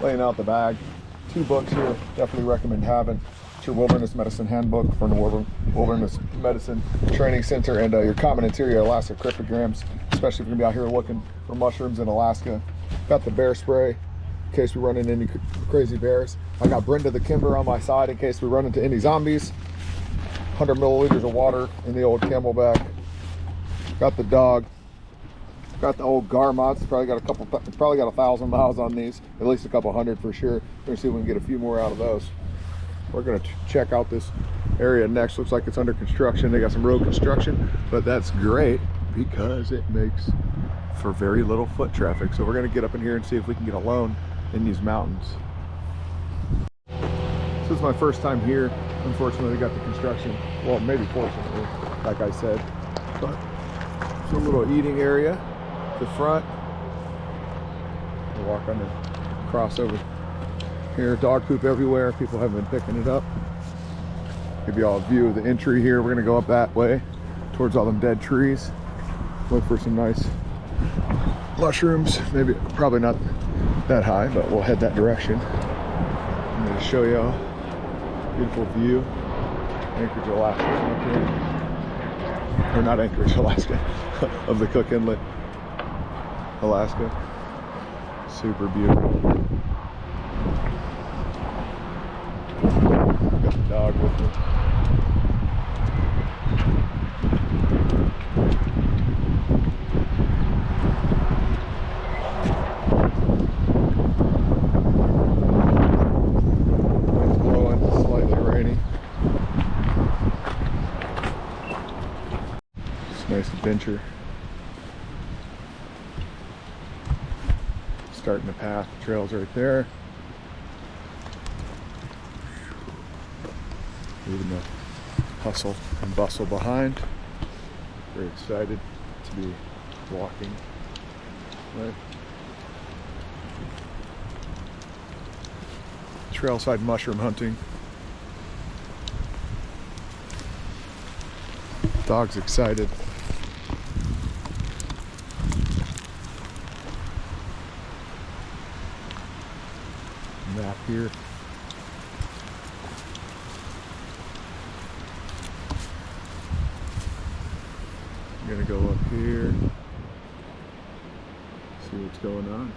laying out the bag. 2 books here, definitely recommend having. It's your Wilderness Medicine Handbook from the Wilderness Medicine Training Center, and your Common Interior Alaska Cryptogams, especially if you're gonna be out here looking for mushrooms in Alaska. Got the bear spray in case we run into any crazy bears. I got Brenda the Kimber on my side in case we run into any zombies. 100 milliliters of water in the old Camelback. Got the dog. Got the old Garmots. Probably got 1,000 miles on these. At least a couple hundred for sure. We're gonna see if we can get a few more out of those. We're gonna check out this area next. Looks like it's under construction. They got some road construction, but that's great because it makes for very little foot traffic. So we're gonna get up in here and see if we can get a loan in these mountains. This is my first time here. Unfortunately, we got the construction. Well, maybe fortunately, like I said. But it's a little eating area at the front. We'll walk on the crossover here. Dog poop everywhere. People haven't been picking it up. Give you all a view of the entry here. We're gonna go up that way towards all them dead trees. Look for some nice mushrooms. Maybe, probably not that high, but we'll head that direction. I'm gonna show y'all beautiful view. Anchorage, Alaska. Or not Anchorage, Alaska. Of the Cook Inlet, Alaska. Super beautiful. Got the dog with me. Wind's blowing, slightly rainy. It's a nice adventure. Starting the path, the trail's right there. Leaving the hustle and bustle behind. Very excited to be walking. Right. Trailside mushroom hunting. Dog's excited. Map here. I'm gonna go up here, see what's going on.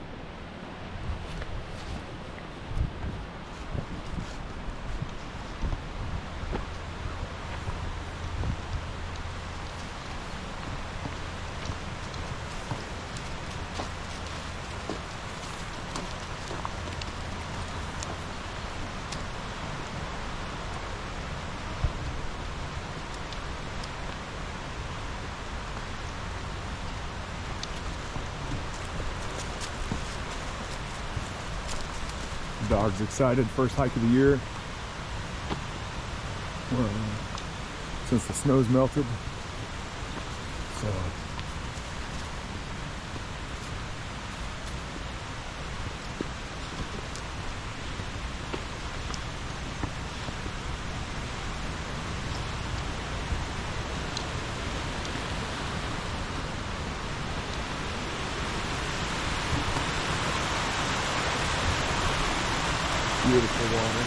Dog's excited, first hike of the year. Since the snow's melted. So beautiful water.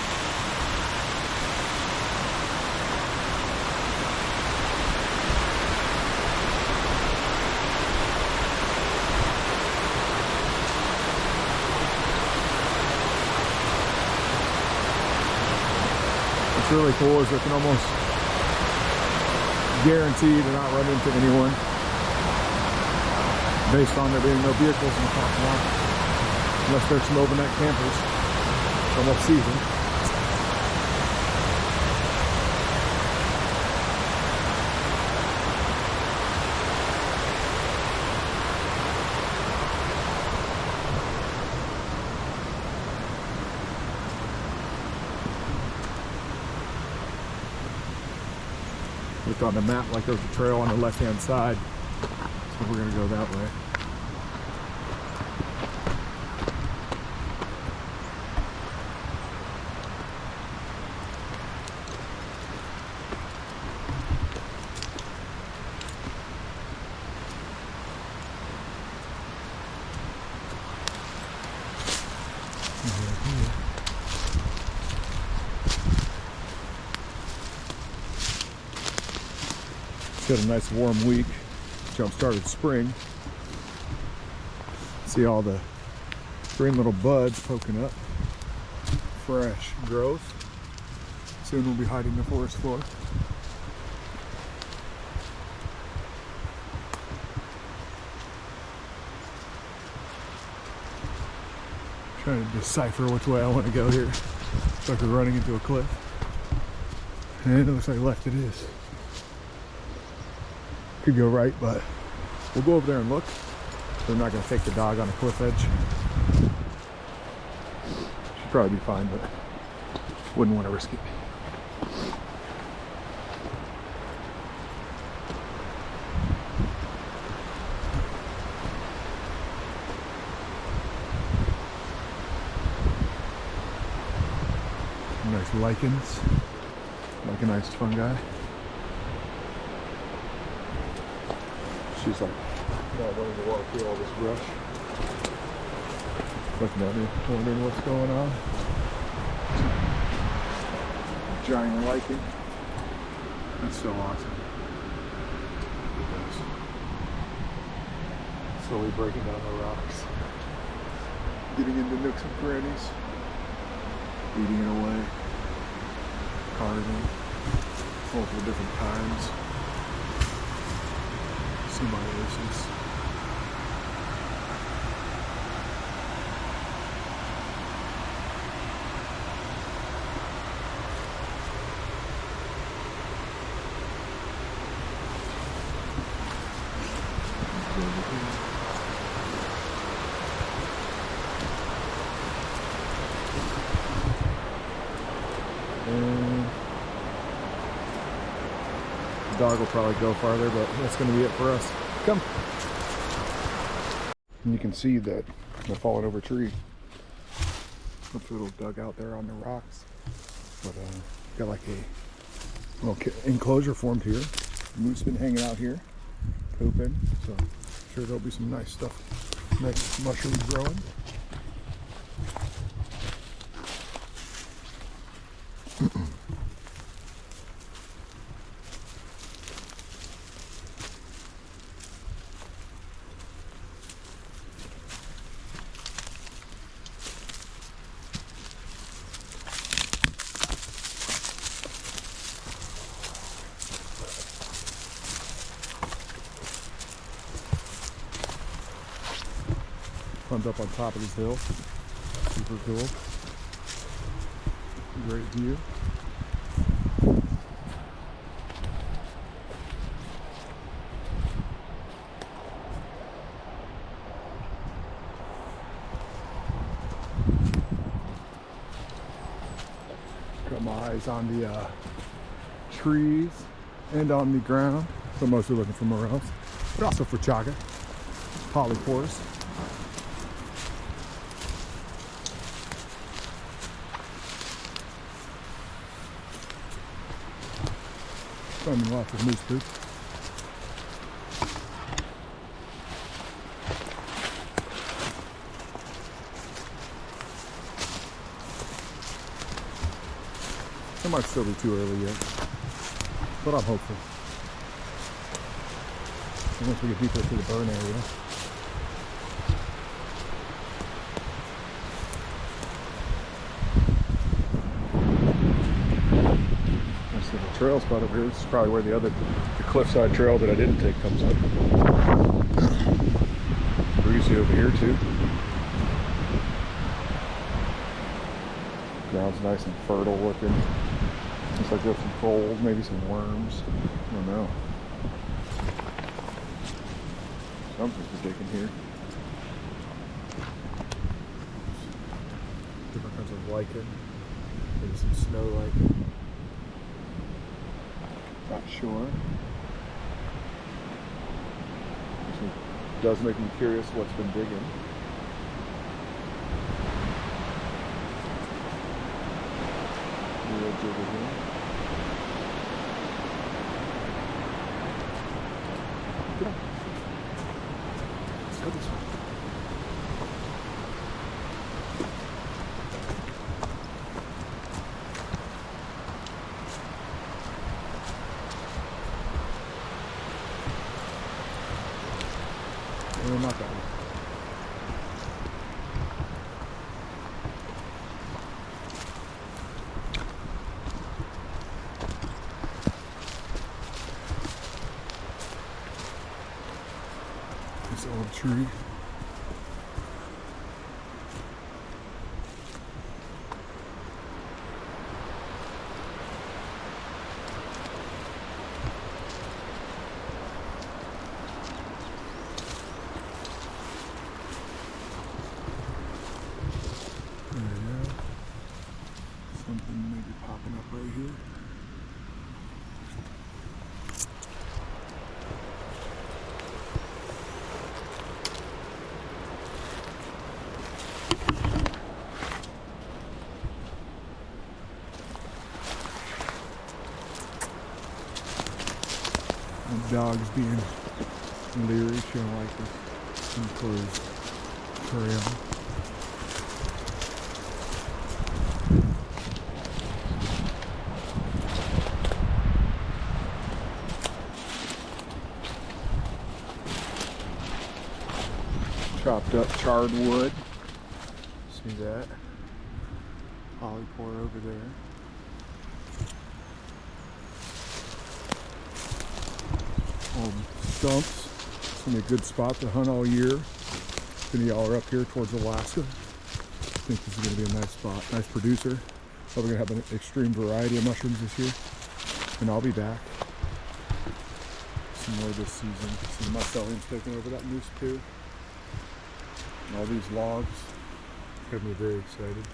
What's really cool is I can almost guarantee to not run into anyone based on there being no vehicles in the parking lot, unless there's some overnight campers. Almost season. Looked on the map like there's a trail on the left-hand side, so we're gonna go that way. It's got a nice warm week. Jump-started spring. See all the green little buds poking up. Fresh growth. Soon we'll be hiding the forest floor. Trying to decipher which way I want to go here. Looks like we're running into a cliff. And it looks like left it is. Could go right, but we'll go over there and look. We're not going to take the dog on a cliff edge. Should probably be fine, but wouldn't want to risk it. Nice lichens, lichenized fungi. She's like not wanting to walk through all this brush. Looking at me, wondering what's going on. Giant lichen. That's so awesome. Slowly breaking down the rocks. Getting into nooks and crannies. Eating it away. Carving. Multiple different times. Simulations. The dog will probably go farther, but that's going to be it for us. Come. And you can see that the fallen over tree. Looks a little dug out there on the rocks. But got like a little enclosure formed here. Moose been hanging out here, pooping. So I'm sure there'll be some nice stuff, nice mushrooms growing. Comes up on top of this hill. Super cool. Great view. Got my eyes on the trees and on the ground. So mostly looking for morels, but also for chaga, polypores. Finding lots of moose poop. It might still be too early yet, but I'm hopeful. And once we get deeper into the burn area, nice little trail spot over here. This is probably where the cliffside trail that I didn't take comes up. Breezy over here too. Ground's nice and fertile looking. Looks like there's some gold, maybe some worms. I don't know. Something's digging here. Different kinds of lichen. Maybe some snow lichen. Not sure. It does make me curious what's been digging. The edge over here. Get up. Let's go this way. no, not that one. This old tree. Something maybe popping up right here. The dog's being leery, she don't like this enclosed trail. Chopped up charred wood. See that? Polypore over there. Old stumps. It's gonna be a good spot to hunt all year. If any of y'all are up here towards Alaska, I think this is gonna be a nice spot. Nice producer. Probably gonna have an extreme variety of mushrooms this year. And I'll be back. Some more this season. See my mycelium's taking over that moose too. And all these logs have me very excited.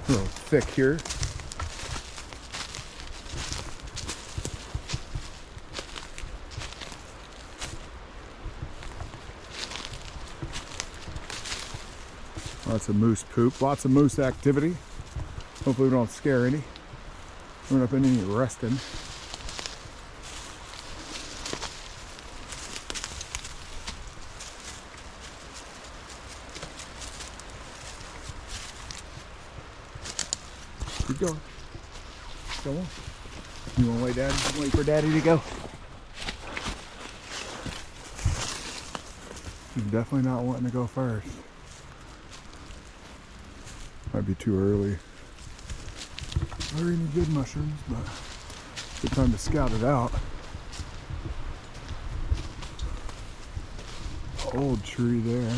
A little thick here. Lots of moose poop, lots of moose activity. Hopefully we don't scare any. We're not any resting. Keep going. Go on. You want to wait, Daddy? Wait for Daddy to go. He's definitely not wanting to go first. Might be too early. Not any good mushrooms, but good time to scout it out. Old tree there.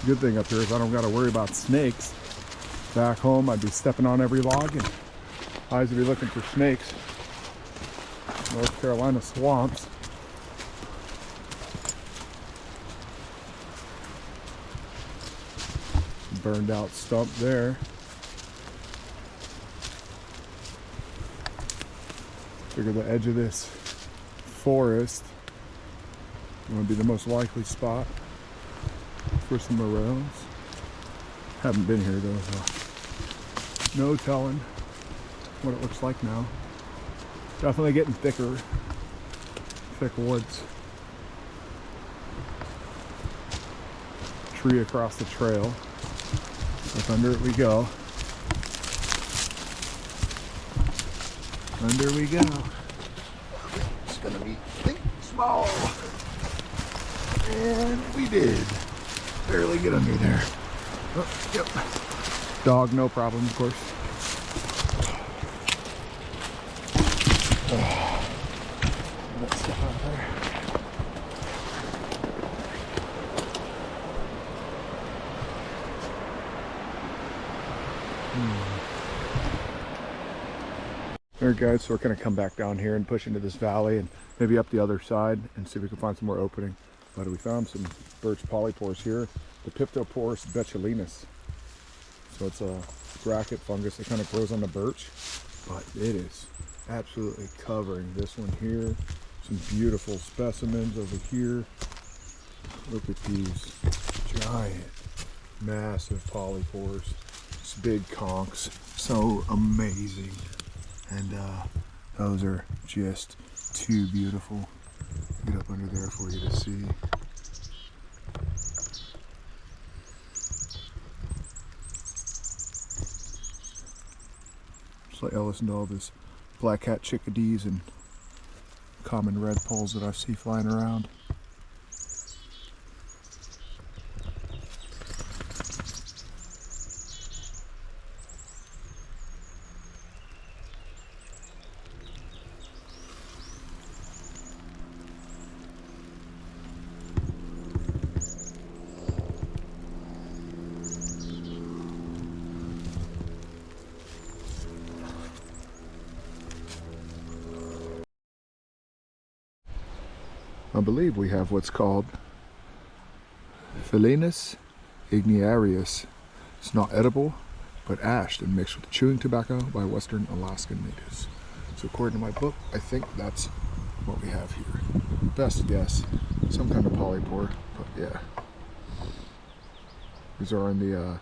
Good thing up here is I don't got to worry about snakes. Back home, I'd be stepping on every log and eyes would be looking for snakes. North Carolina swamps. Burned out stump there. Figure the edge of this forest would be the most likely spot for some morels. Haven't been here though, so no telling what it looks like now. Definitely getting thicker, thick woods. Tree across the trail. Up under it we go. Under we go. It's gonna be think small. And we did. Barely get under there. Oh, yep. Dog, no problem, of course. Let's step out there. Alright guys, so we're going to come back down here and push into this valley and maybe up the other side and see if we can find some more opening. But we found some birch polypores here, the Piptoporus betulinus. So it's a bracket fungus that kind of grows on the birch, but it is absolutely covering this one here. Some beautiful specimens over here. Look at these giant, massive polypores. It's big conchs, so amazing. And those are just too beautiful. Get up under there for you to see. Just like I listen to all this black hat chickadees and common red poles that I see flying around. I believe we have what's called Phylinus igniarius. It's not edible, but ashed and mixed with chewing tobacco by Western Alaskan natives. So according to my book, I think that's what we have here. Best guess, some kind of polypore, but yeah. These are on the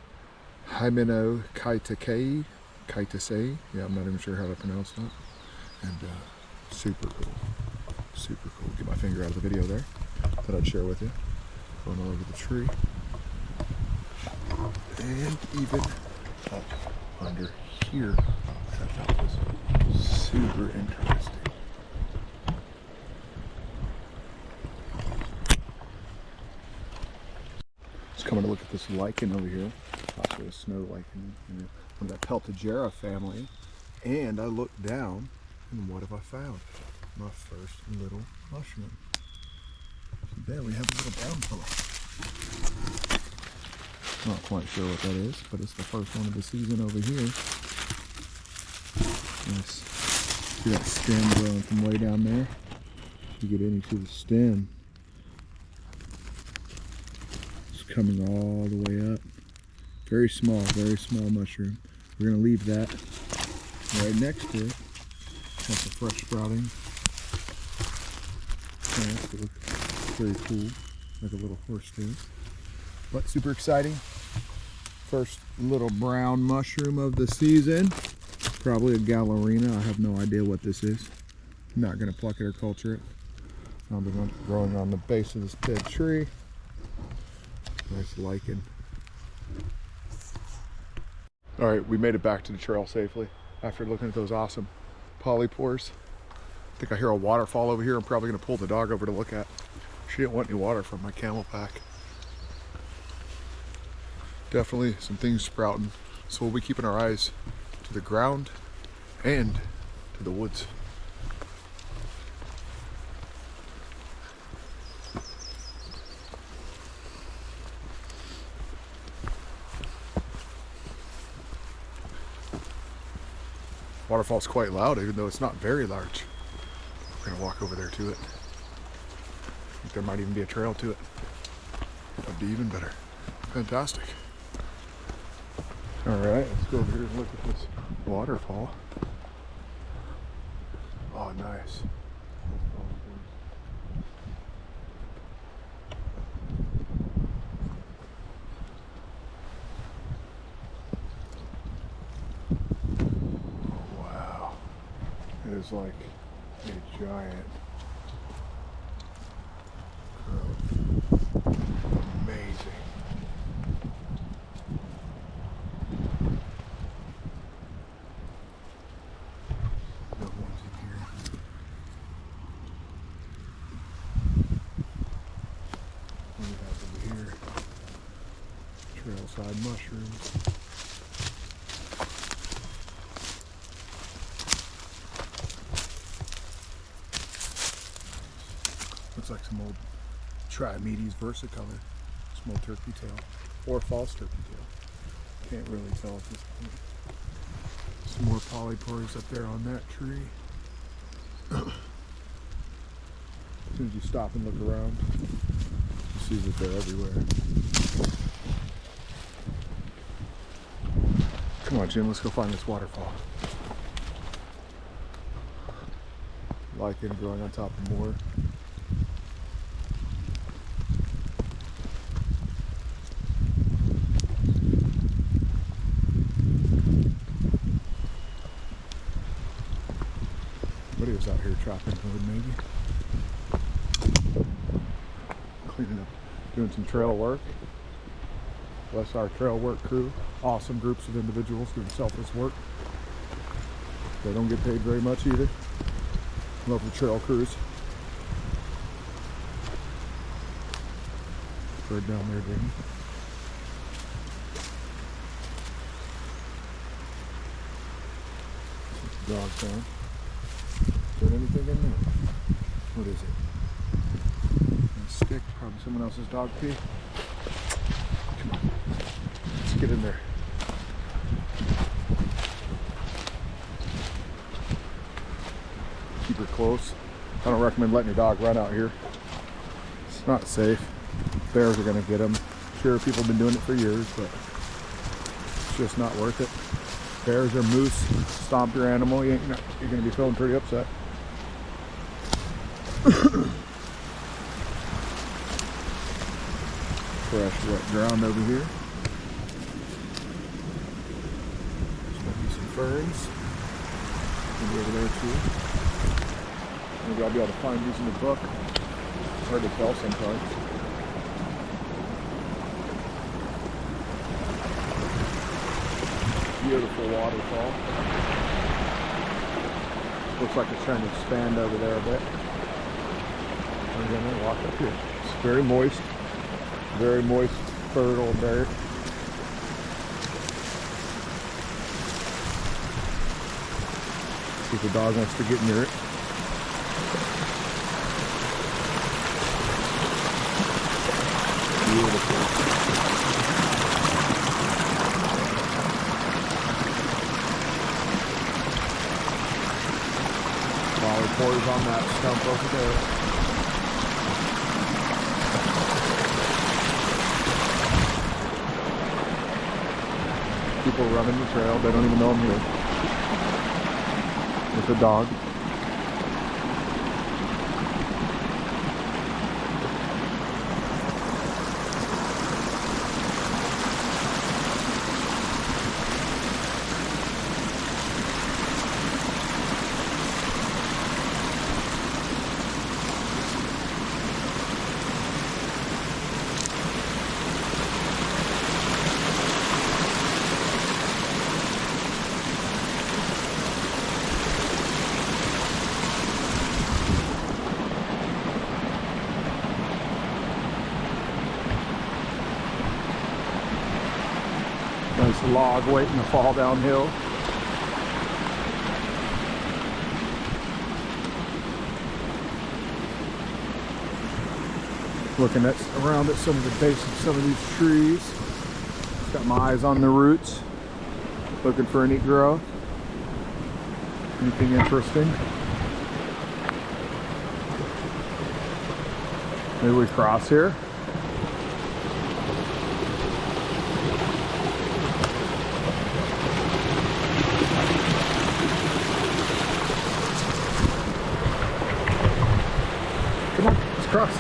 Hymenochytaceae. Yeah, I'm not even sure how to pronounce that. And super cool. Super cool. Get my finger out of the video there. Thought I'd share with you. Going all over the tree. And even up under here. I thought was super interesting. Just coming to look at this lichen over here. Possibly a snow lichen. From that Peltigera family. And I looked down, and what have I found? My first little mushroom. So there we have a little brown fellow. Not quite sure what that is, but it's the first one of the season over here. Nice. See that stem growing from way down there? You get into the stem. It's coming all the way up. Very small mushroom. We're going to leave that right next to it. That's a fresh sprouting. Plants that look very cool, like a little horse tail. But super exciting. First little brown mushroom of the season. Probably a Gallerina. I have no idea what this is. I'm not going to pluck it or culture it. I'll be growing on the base of this dead tree. Nice lichen. Alright, we made it back to the trail safely after looking at those awesome polypores. I think I hear a waterfall over here. I'm probably going to pull the dog over to look at. She didn't want any water from my camel pack. Definitely some things sprouting. So we'll be keeping our eyes to the ground and to the woods. Waterfall's quite loud, even though it's not very large. We're gonna walk over there to it. I think there might even be a trail to it. That'd be even better. Fantastic. All right, let's go over here and look at this waterfall. Oh, nice. Oh, wow. It is like a giant growth. Amazing. No one's in here. What do we have over here? Trailside mushrooms. Looks like some old Triomedes versicolor, small turkey tail, or false turkey tail. Can't really tell at this point. Some more Polypores up there on that tree. As soon as you stop and look around, you see that they're everywhere. Come on, Jim, let's go find this waterfall. Lichen growing on top of more. Somebody was out here chopping wood, maybe. Cleaning up, doing some trail work. Bless our trail work crew. Awesome groups of individuals doing selfless work. They don't get paid very much either. Love the trail crews. Bird down there digging. Dog sound. Is there anything in there? What is it? A stick, probably someone else's dog pee. Come on, let's get in there. Keep her close. I don't recommend letting your dog run out here. It's not safe. Bears are gonna get them. Sure, people have been doing it for years, but it's just not worth it. Bears or moose stomp your animal, you're gonna be feeling pretty upset. Fresh wet ground over here. There's might be some ferns. Maybe over there too. Maybe I'll be able to find these in the book. Hard to tell sometimes. Beautiful waterfall. Looks like it's trying to expand over there a bit. I'm gonna walk up here. It's very moist, fertile dirt. See if the dog wants to get near it. Beautiful. Polypores on that stump over there. People running the trail, they don't even know I'm here. With a dog. Nice log waiting to fall downhill. Looking around at some of the base of some of these trees. Got my eyes on the roots. Looking for any growth. Anything interesting. Maybe we cross here. Come on, let's cross.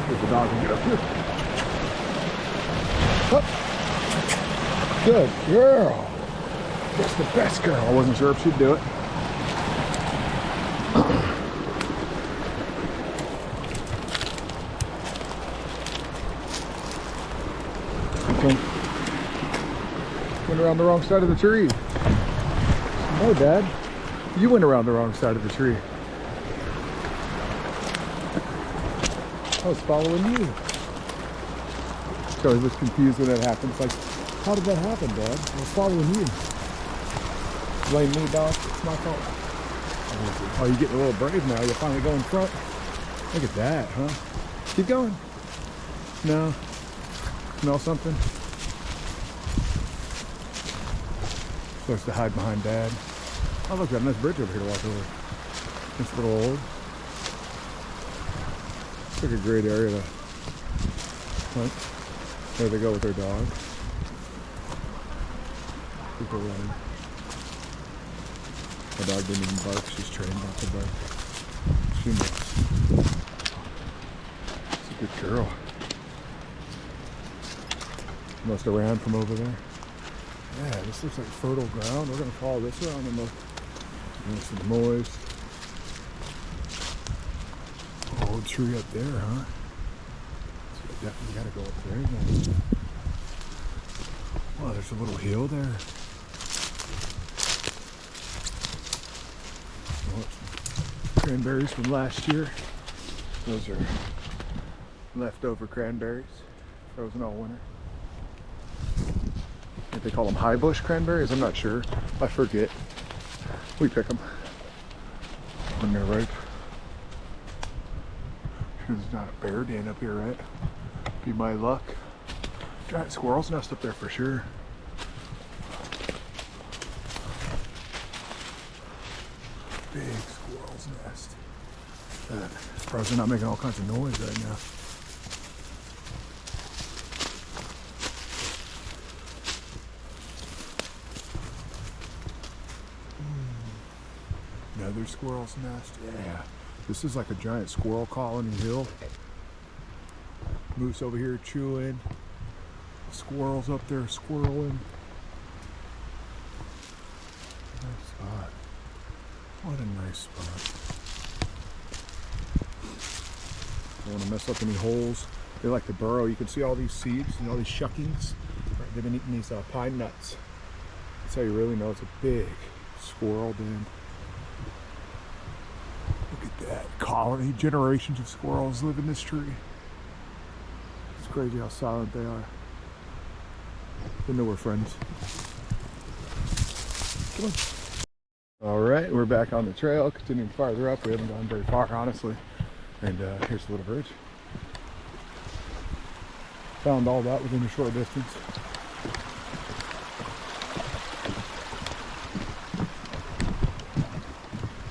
There's the dog can get up here. Up. Good girl. That's the best girl. I wasn't sure if she'd do it. Okay. Went around the wrong side of the tree. No, Dad. You went around the wrong side of the tree. I was following you. So I was confused when that happened. It's like, how did that happen, Dad? I was following you. Blame me, dog. It's my fault. Oh, you're getting a little brave now. You'll finally go in front. Look at that, huh? Keep going. No. Smell something? Supposed to hide behind Dad. Oh look, got a nice bridge over here to walk over. It's a little old. It's like a great area to hunt. There they go with their dog. People running. My dog didn't even bark. She's trained not to bark. She knows. It's a good girl. Must have ran from over there. Yeah, this looks like fertile ground. We're going to follow this around and look. Nice and moist. Old tree up there, huh? So definitely got to go up there then. Wow, there's a little hill there. Oh, cranberries from last year. Those are leftover cranberries, frozen all winter. I think they call them high bush cranberries. I'm not sure. I forget. We pick them when they're ripe. There's not a bear den up here, right? Be my luck. Giant squirrel's nest up there for sure. Big squirrel's nest. Surprised they're not making all kinds of noise right now. Another squirrel's nest. Yeah. This is like a giant squirrel colony hill. Moose over here chewing. Squirrels up there squirreling. Nice spot. What a nice spot. Don't want to mess up any holes. They like to burrow. You can see all these seeds and all these shuckings. Right, they've been eating these pine nuts. That's how you really know it's a big squirrel den. Look at that colony. Generations of squirrels live in this tree. It's crazy how silent they are. They know we're friends. Come on. All right, we're back on the trail, continuing farther up. We haven't gone very far, honestly. And here's the little bridge. Found all that within a short distance.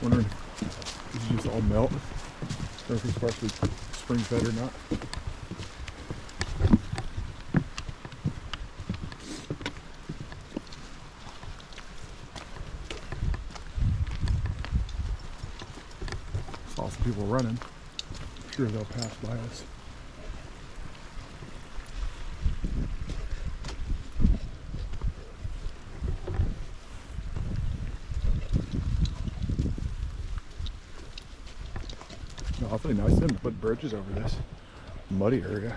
Wondering if these just all melt, or if it's partially spring fed or not. Saw some people running. I'm sure they'll pass by us. Awfully nice of them to put bridges over this muddy area.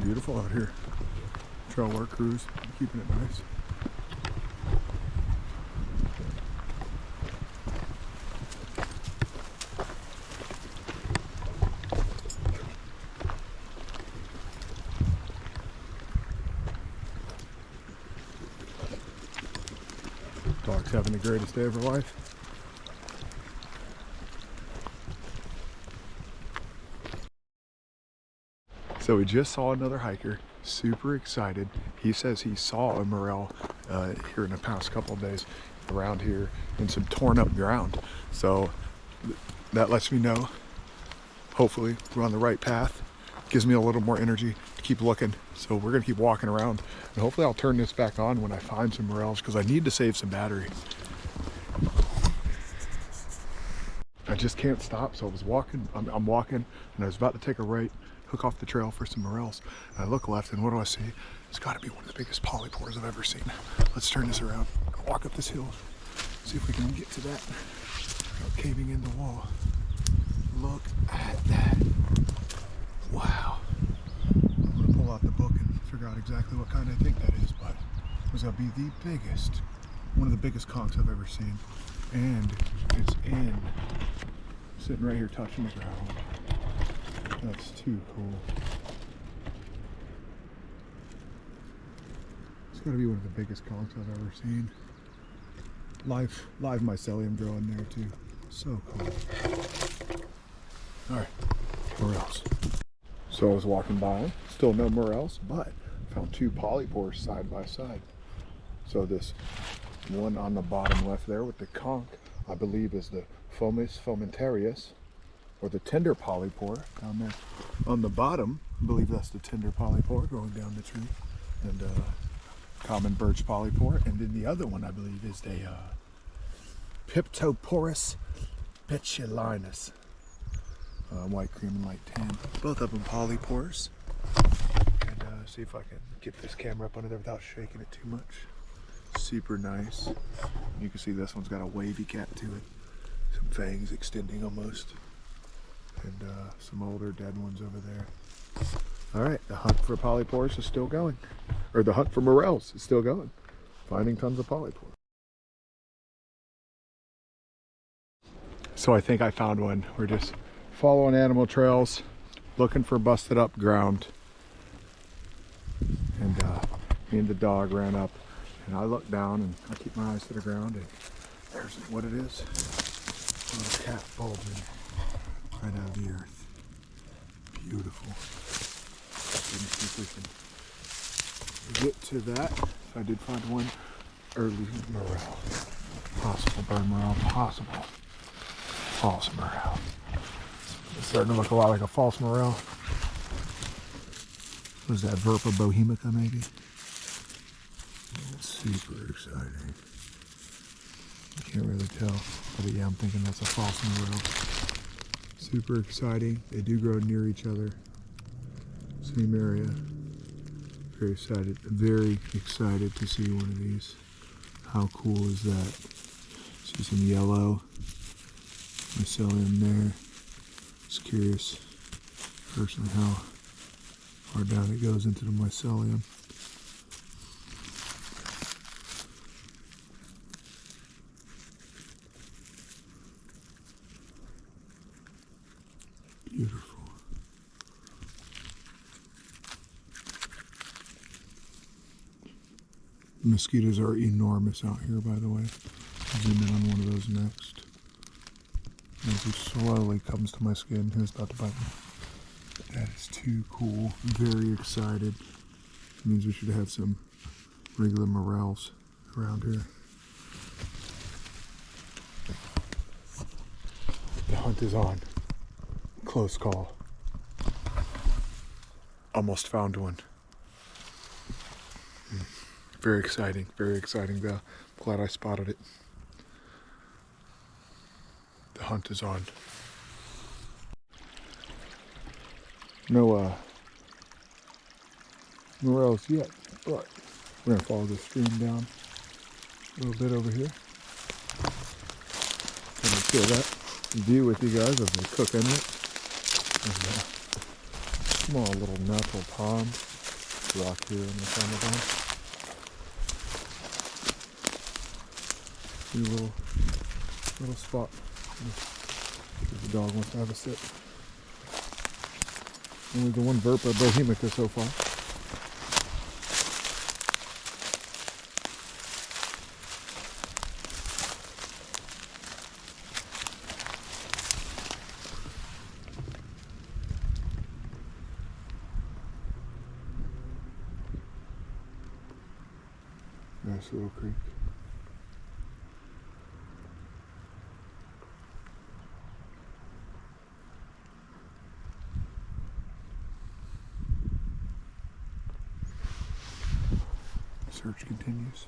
Beautiful out here. Trail work crews, keeping it nice. Dog's having the greatest day of her life. So we just saw another hiker, super excited. He says he saw a morel here in the past couple of days around here in some torn up ground. So that lets me know, hopefully we're on the right path. Gives me a little more energy to keep looking. So we're gonna keep walking around and hopefully I'll turn this back on when I find some morels because I need to save some battery. I just can't stop, so I was walking, I'm walking and I was about to take a right, hook off the trail for some morels. And I look left and what do I see? It's gotta be one of the biggest polypores I've ever seen. Let's turn this around, walk up this hill, see if we can get to that without caving in the wall. Look at that. Wow. I'm gonna pull out the book and figure out exactly what kind I think that is, but it's gonna be the biggest, one of the biggest conchs I've ever seen. And it's in sitting right here touching the ground. That's too cool. It's gotta be one of the biggest conchs I've ever seen. Live mycelium growing there too. So cool. All right, morels. So I was walking by, still no morels, but found two polypores side by side. So this one on the bottom left there with the conch, I believe is the Fomes fomentarius, or the tender polypore down there. On the bottom, I believe that's the tender polypore growing down the tree, and common birch polypore. And then the other one, I believe, is the Piptoporus petulinus, white cream and light tan. Both of them polypores. And see if I can get this camera up under there without shaking it too much. Super nice. You can see this one's got a wavy cap to it. Some fangs extending almost. And some older dead ones over there. All right, the hunt for polypores is still going. Or the hunt for morels is still going. Finding tons of polypores. So I think I found one. We're just following animal trails, looking for busted up ground. And me and the dog ran up, and I looked down, and I keep my eyes to the ground, and there's what it is. A little cap bulging right out of the earth. Beautiful. Let's see if we can get to that. So I did find one early morel. Possible bird morel, possible false morel. It's starting to look a lot like a false morel. What is that, Verpa bohemica maybe? Super exciting. I can't really tell, but yeah, I'm thinking that's a false morel. Super exciting. They do grow near each other. Same area. Very excited to see one of these. How cool is that? See some yellow mycelium there. Just curious personally how far down it goes into the mycelium. Beautiful. The mosquitoes are enormous out here, by the way. I'll zoom in on one of those next. As he slowly comes to my skin, who's about to bite me. That is too cool. Very excited. It means we should have some regular morels around here. The hunt is on. Close call. Almost found one. Very exciting though. Glad I spotted it. The hunt is on. No morels yet, but we're gonna follow the stream down a little bit over here. Gonna share that view with you guys of the Cook Inlet. And a small little natural pond rock here in the Turnagain. See a little spot. The dog wants to have a sit. Only the one Verpa bohemica so far. Nice little creek. Search continues.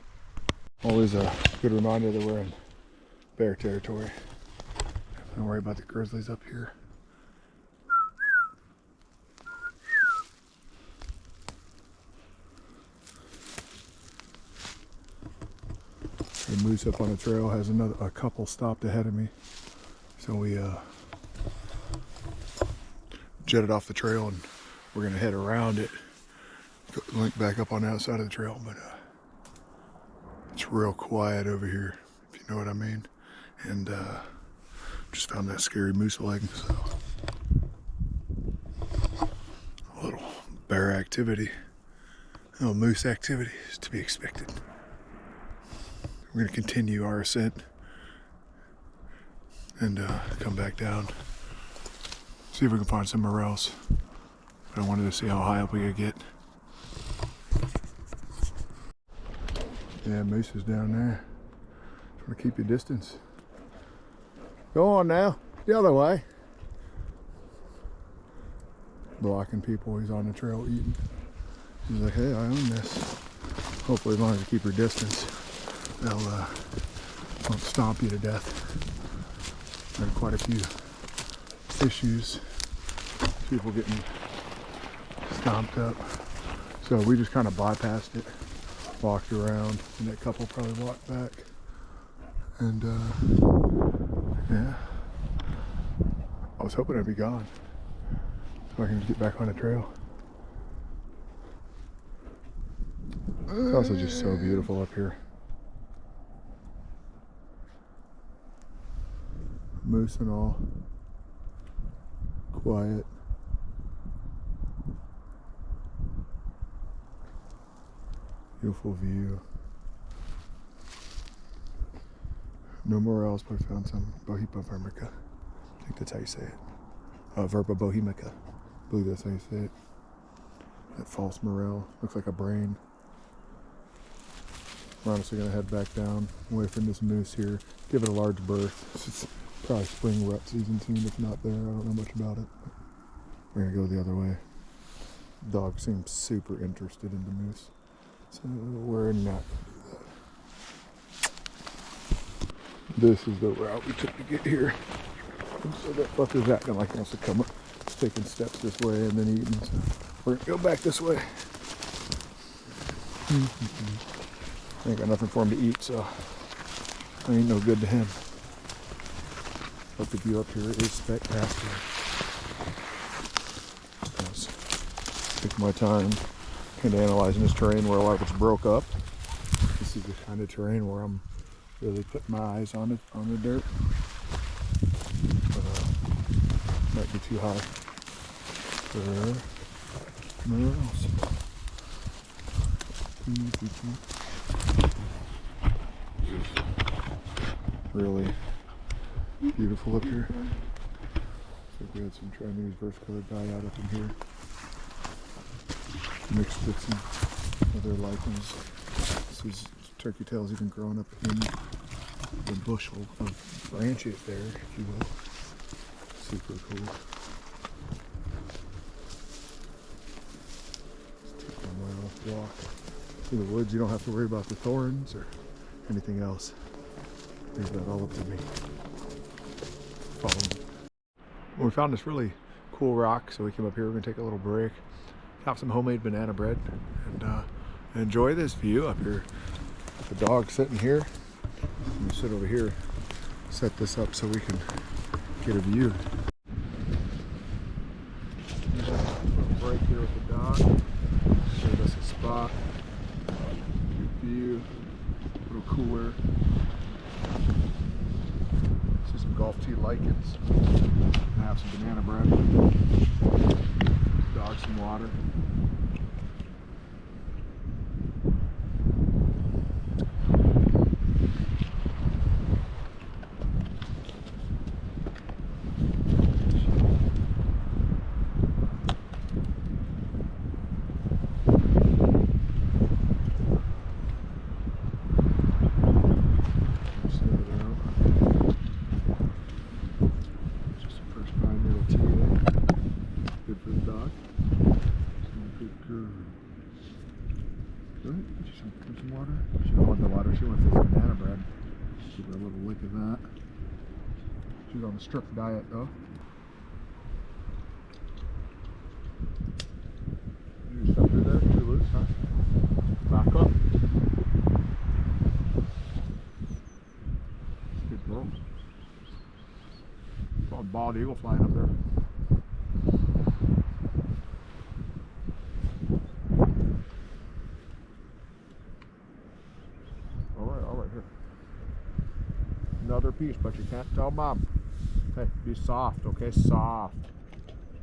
Always a good reminder that we're in bear territory. Don't worry about the grizzlies up here. The moose up on the trail has a couple stopped ahead of me, so we jetted off the trail and we're gonna head around it, link back up on the outside of the trail. But it's real quiet over here, if you know what I mean. And Just found that scary moose leg, so a little bear activity, a little moose activity is to be expected. We're gonna continue our ascent and come back down, see if we can find some morels. But I wanted to see how high up we could get. Yeah, moose is down there. Trying to keep your distance. Go on now, the other way. Blocking people, he's on the trail eating. He's like, hey, I own this. Hopefully as long as you keep your distance, they'll won't stomp you to death. There are quite a few issues, people getting stomped up. So we just kind of bypassed it, walked around, and that couple probably walked back. And yeah, I was hoping it'd be gone so I can get back on the trail. It's also just so beautiful up here. Moose and all, quiet. Beautiful view. No morels, but I found some Bohipa vermica. I think that's how you say it. Verba bohemica. I believe that's how you say it. That false morel. Looks like a brain. We're honestly going to head back down, away from this moose here. Give it a large berth. It's probably spring rut season soon. If not there, I don't know much about it. But we're going to go the other way. The dog seems super interested in the moose. So we're not. This is the route we took to get here. And so that fucker's acting like he wants to come up. He's taking steps this way and then eating. So we're gonna go back this way. I ain't got nothing for him to eat, so I ain't no good to him. But the view up here is spectacular. Take my time kind of analyzing this terrain where a lot of it's broke up. This is the kind of terrain where I'm really putting my eyes on it, on the dirt. But might be too high for morels. Really beautiful up here. Looks like we had some Chinese verse-colored dye out up in here, mixed with some other lichens. This is turkey tails even growing up in the bushel of branches there, if you will. Super cool. Let's take one right off the walk. Through the woods, you don't have to worry about the thorns or anything else. Leave that all up to me. Follow me. Well, we found this really cool rock, so we came up here. We're gonna take a little break, have some homemade banana bread, and enjoy this view up here. The dog sitting here. I'm gonna sit over here, set this up so we can get a view. Just a little break here with the dog. Showed us a spot. Good view. A little cooler. See some golf tee lichens. Gonna have some banana bread. Dog some water. Some water. She don't want the water, she wants this banana bread. Give her a little lick of that. She's on a strict diet though. You step through there, too loose, huh? Back up. Good girl. Saw a bald eagle flying up there. Another piece, but you can't tell Mom. Hey, be soft, okay? Soft.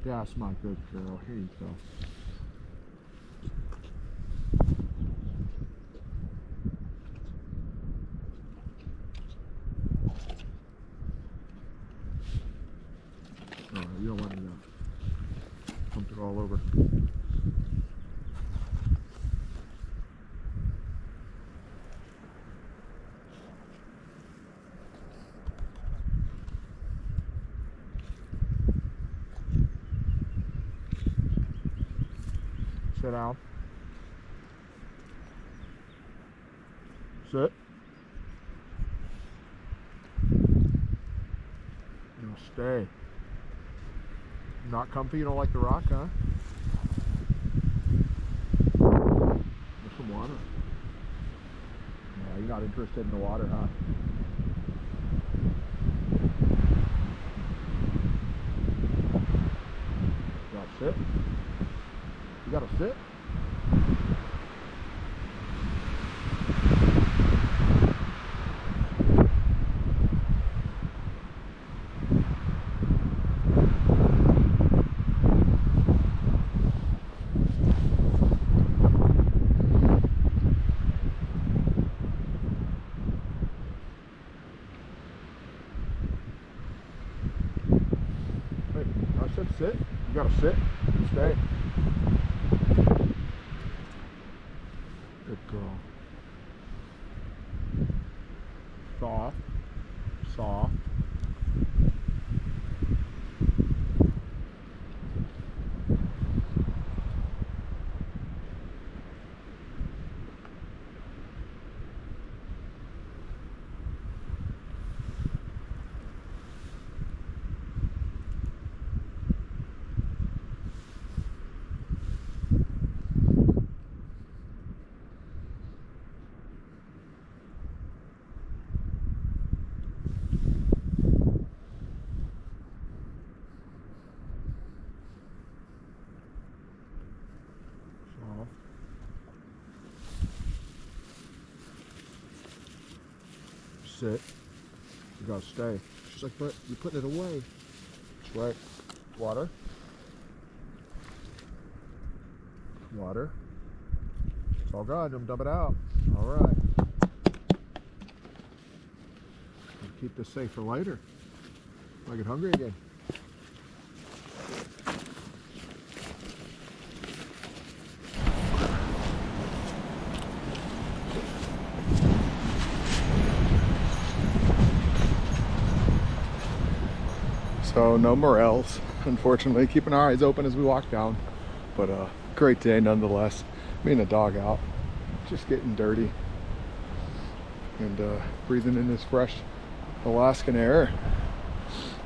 That's my good girl. Here you go. Oh, you don't want it out. Pumped it all over. Sit down. Sit. Now stay. Not comfy? You don't like the rock, huh? There's some water. Yeah, you're not interested in the water, huh? You gotta sit. You gotta sit. Wait, I said sit. You gotta sit and stay. Good girl. Soft. Soft. Sit. You gotta stay. She's like, but you're putting it away. That's right. Water. Water. It's all good. I'm dump it out. All right. Keep this safe for later. I get hungry again. So no Morels, unfortunately. Keeping our eyes open as we walk down. But great day nonetheless. Me and the dog out, just getting dirty. And breathing in this fresh Alaskan air.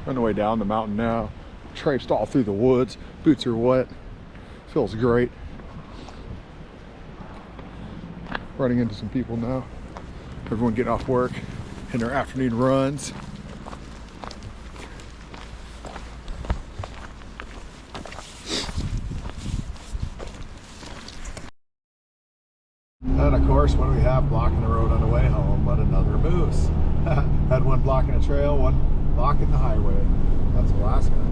On the way down the mountain now. Traipsed all through the woods. Boots are wet. Feels great. Running into some people now. Everyone getting off work in their afternoon runs. And of course, what do we have blocking the road on the way home but another moose? Had one blocking the trail, one blocking the highway. That's Alaska.